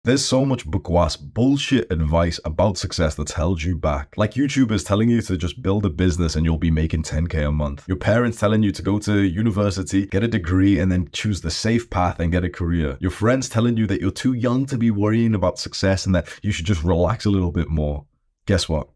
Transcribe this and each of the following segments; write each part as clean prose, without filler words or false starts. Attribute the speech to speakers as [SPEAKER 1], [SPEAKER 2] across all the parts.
[SPEAKER 1] There's so much bourgeois bullshit advice about success that's held you back. Like YouTubers telling you to just build a business and you'll be making 10K a month. Your parents telling you to go to university, get a degree, and then choose the safe path and get a career. Your friends telling you that you're too young to be worrying about success and that you should just relax a little bit more. Guess what?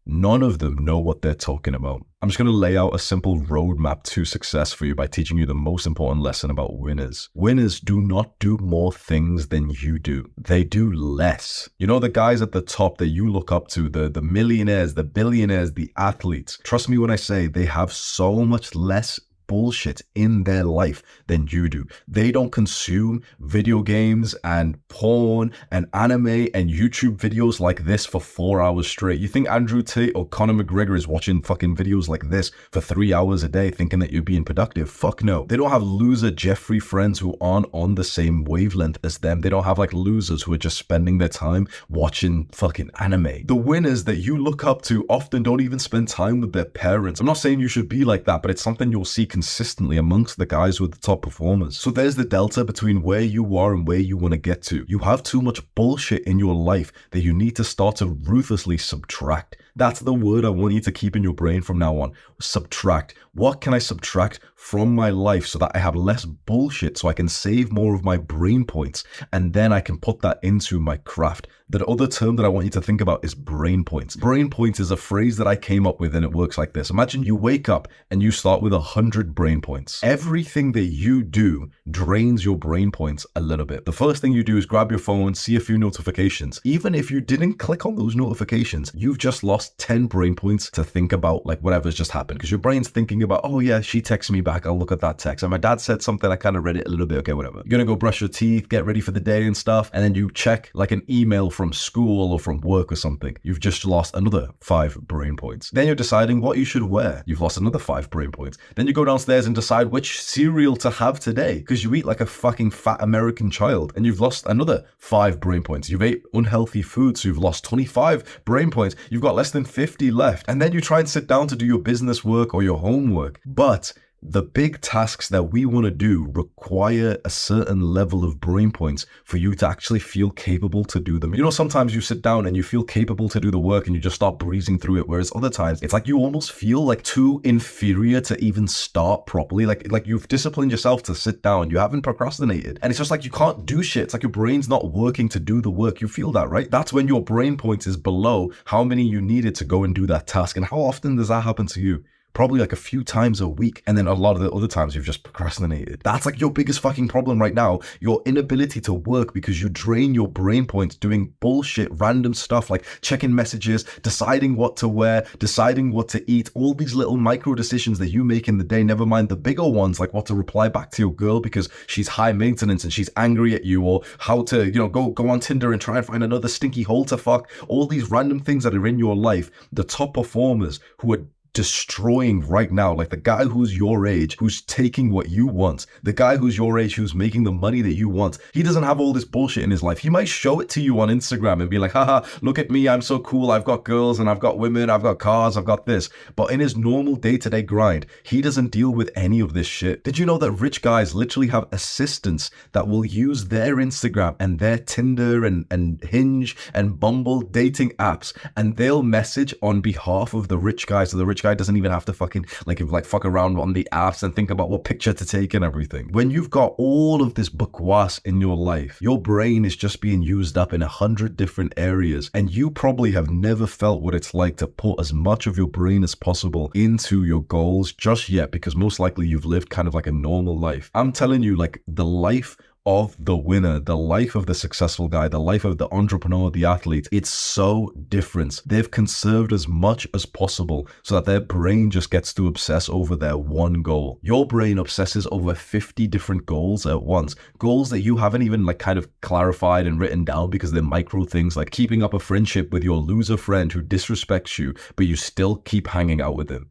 [SPEAKER 1] None of them know what they're talking about. I'm just going to lay out a simple roadmap to success for you by teaching you the most important lesson about winners. Winners do not do more things than you do. They do less. You know, the guys at the top that you look up to, the millionaires, the billionaires, the athletes. Trust me when I say they have so much less bullshit in their life than you do. They don't consume video games and porn and anime and YouTube videos like this for 4 hours straight. You think Andrew Tate or Conor McGregor is watching fucking videos like this for 3 hours a day thinking that you're being productive? Fuck no. They don't have loser Jeffrey friends who aren't on the same wavelength as them. They don't have like losers who are just spending their time watching fucking anime. The winners that you look up to often don't even spend time with their parents. I'm not saying you should be like that, but it's something you'll see consistently amongst the guys with the top performers. So there's the delta between where you are and where you want to get to. You have too much bullshit in your life that you need to start to ruthlessly subtract. That's the word I want you to keep in your brain from now on. Subtract. What can I subtract from my life so that I have less bullshit so I can save more of my brain points and then I can put that into my craft? The other term that I want you to think about is brain points. Brain points is a phrase that I came up with and it works like this. Imagine you wake up and you start with 100 brain points. Everything that you do drains your brain points a little bit. The first thing you do is grab your phone, see a few notifications. Even if you didn't click on those notifications, you've just lost 10 brain points to think about like whatever's just happened because your brain's thinking about, oh yeah, she texted me back, I'll look at that text. And my dad said something, I kind of read it a little bit, okay, whatever. You're gonna go brush your teeth, get ready for the day and stuff, and then you check like an email from school or from work or something. You've just lost another 5 brain points. Then you're deciding what you should wear. You've lost another 5 brain points. Then you go downstairs and decide which cereal to have today because you eat like a fucking fat American child and you've lost another 5 brain points. You've ate unhealthy food, so you've lost 25 brain points. You've got less than 50 left. And then you try and sit down to do your business work or your homework. But the big tasks that we want to do require a certain level of brain points for you to actually feel capable to do them. You know, sometimes you sit down and you feel capable to do the work and you just start breezing through it. Whereas other times it's like you almost feel like too inferior to even start properly. Like you've disciplined yourself to sit down. You haven't procrastinated. And it's just like you can't do shit. It's like your brain's not working to do the work. You feel that, right? That's when your brain point is below how many you needed to go and do that task. And how often does that happen to you? Probably like a few times a week. And then a lot of the other times you've just procrastinated. That's like your biggest fucking problem right now. Your inability to work because you drain your brain points doing bullshit, random stuff like checking messages, deciding what to wear, deciding what to eat, all these little micro decisions that you make in the day, never mind the bigger ones like what to reply back to your girl because she's high maintenance and she's angry at you, or how to, you know, go on Tinder and try and find another stinky hole to fuck. All these random things that are in your life. The top performers who are destroying right now, like the guy who's your age, who's taking what you want, the guy who's your age, who's making the money that you want, he doesn't have all this bullshit in his life. He might show it to you on Instagram and be like, haha, look at me, I'm so cool, I've got girls and I've got women, I've got cars, I've got this. But in his normal day-to-day grind, he doesn't deal with any of this shit. Did you know that rich guys literally have assistants that will use their Instagram and their Tinder and Hinge and Bumble dating apps, and they'll message on behalf of the rich guy, so the rich guy doesn't even have to fucking like fuck around on the apps and think about what picture to take and everything. When you've got all of this bourgeois in your life, your brain is just being used up in 100 different areas, and you probably have never felt what it's like to put as much of your brain as possible into your goals just yet, because most likely you've lived kind of like a normal life. I'm telling you, like, the life of the winner, the life of the successful guy, the life of the entrepreneur, the athlete, it's so different. They've conserved as much as possible so that their brain just gets to obsess over their one goal. Your brain obsesses over 50 different goals at once. Goals that you haven't even like kind of clarified and written down because they're micro things, like keeping up a friendship with your loser friend who disrespects you, but you still keep hanging out with him.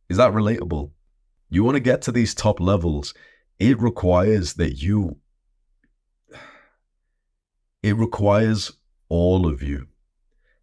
[SPEAKER 1] Is that relatable? You want to get to these top levels, it requires all of you.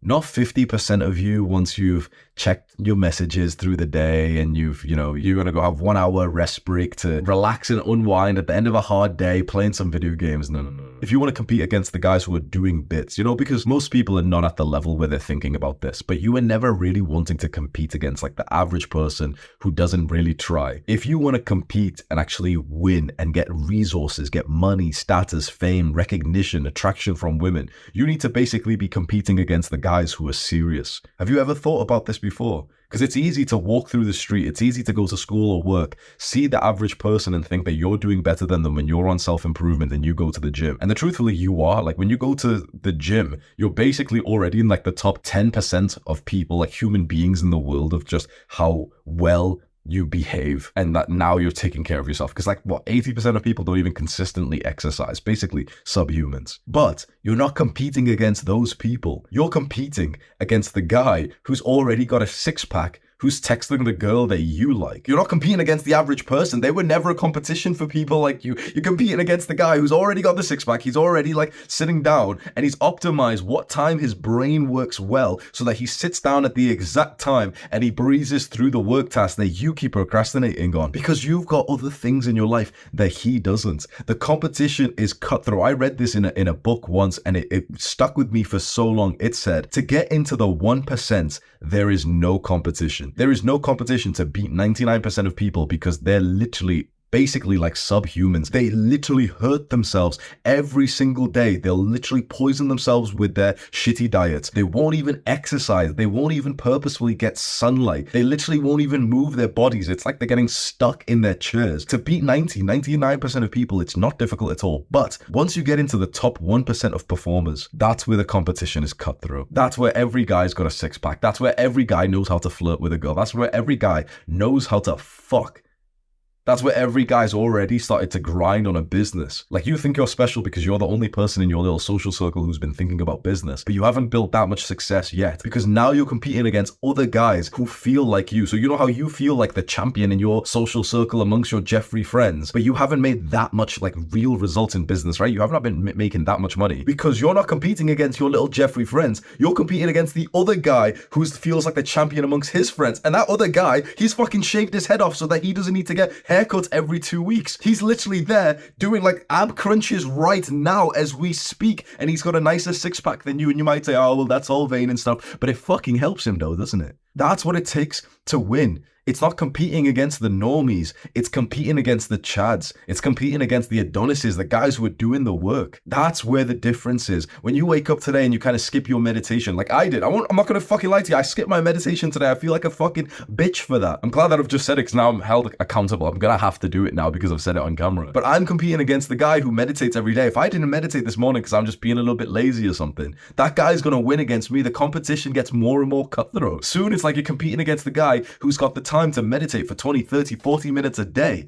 [SPEAKER 1] Not 50% of you once you've checked your messages through the day and you're going to go have 1 hour rest break to relax and unwind at the end of a hard day playing some video games. No. if you want to compete against the guys who are doing bits, you know, because most people are not at the level where they're thinking about this, but you are never really wanting to compete against like the average person who doesn't really try. If you want to compete and actually win and get resources, get money, status, fame, recognition, attraction from women, you need to basically be competing against the guys who are serious. Have you ever thought about this before? Because it's easy to walk through the street, it's easy to go to school or work, see the average person and think that you're doing better than them when you're on self-improvement and you go to the gym. And truthfully, you are. Like when you go to the gym, you're basically already in like the top 10% of people, like human beings in the world, of just how well you behave and that now you're taking care of yourself. Because like what, 80% of people don't even consistently exercise, basically subhumans. But you're not competing against those people. You're competing against the guy who's already got a six-pack, who's texting the girl that you like. You're not competing against the average person. They were never a competition for people like you. You're competing against the guy who's already got the six-pack. He's already like sitting down and he's optimized what time his brain works well so that he sits down at the exact time and he breezes through the work tasks that you keep procrastinating on because you've got other things in your life that he doesn't. The competition is cutthroat. I read this in a book once and it stuck with me for so long. It said, to get into the 1%, there is no competition. There is no competition to beat 99% of people because they're literally basically like subhumans. They literally hurt themselves every single day. They'll literally poison themselves with their shitty diets. They won't even exercise. They won't even purposefully get sunlight. They literally won't even move their bodies. It's like they're getting stuck in their chairs. To beat 99% of people, it's not difficult at all. But once you get into the top 1% of performers, that's where the competition is cutthroat. That's where every guy's got a six-pack. That's where every guy knows how to flirt with a girl. That's where every guy knows how to fuck. That's where every guy's already started to grind on a business. Like you think you're special because you're the only person in your little social circle who's been thinking about business, but you haven't built that much success yet because now you're competing against other guys who feel like you. So you know how you feel like the champion in your social circle amongst your Jeffrey friends, but you haven't made that much like real results in business, right? You have not been making that much money because you're not competing against your little Jeffrey friends. You're competing against the other guy who feels like the champion amongst his friends. And that other guy, he's fucking shaved his head off so that he doesn't need to get haircuts every 2 weeks. He's literally there doing like ab crunches right now as we speak, and he's got a nicer six-pack than you, and you might say, oh well, that's all vain and stuff, but it fucking helps him though, doesn't it? That's what it takes to win. It's not competing against the normies. It's competing against the chads. It's competing against the Adonises, the guys who are doing the work. That's where the difference is. When you wake up today and you kind of skip your meditation, like I did. I'm not going to fucking lie to you. I skipped my meditation today. I feel like a fucking bitch for that. I'm glad that I've just said it because now I'm held accountable. I'm going to have to do it now because I've said it on camera. But I'm competing against the guy who meditates every day. If I didn't meditate this morning because I'm just being a little bit lazy or something, that guy's going to win against me. The competition gets more and more cutthroat. Soon it's like you're competing against the guy who's got the time to meditate for 20, 30, 40 minutes a day.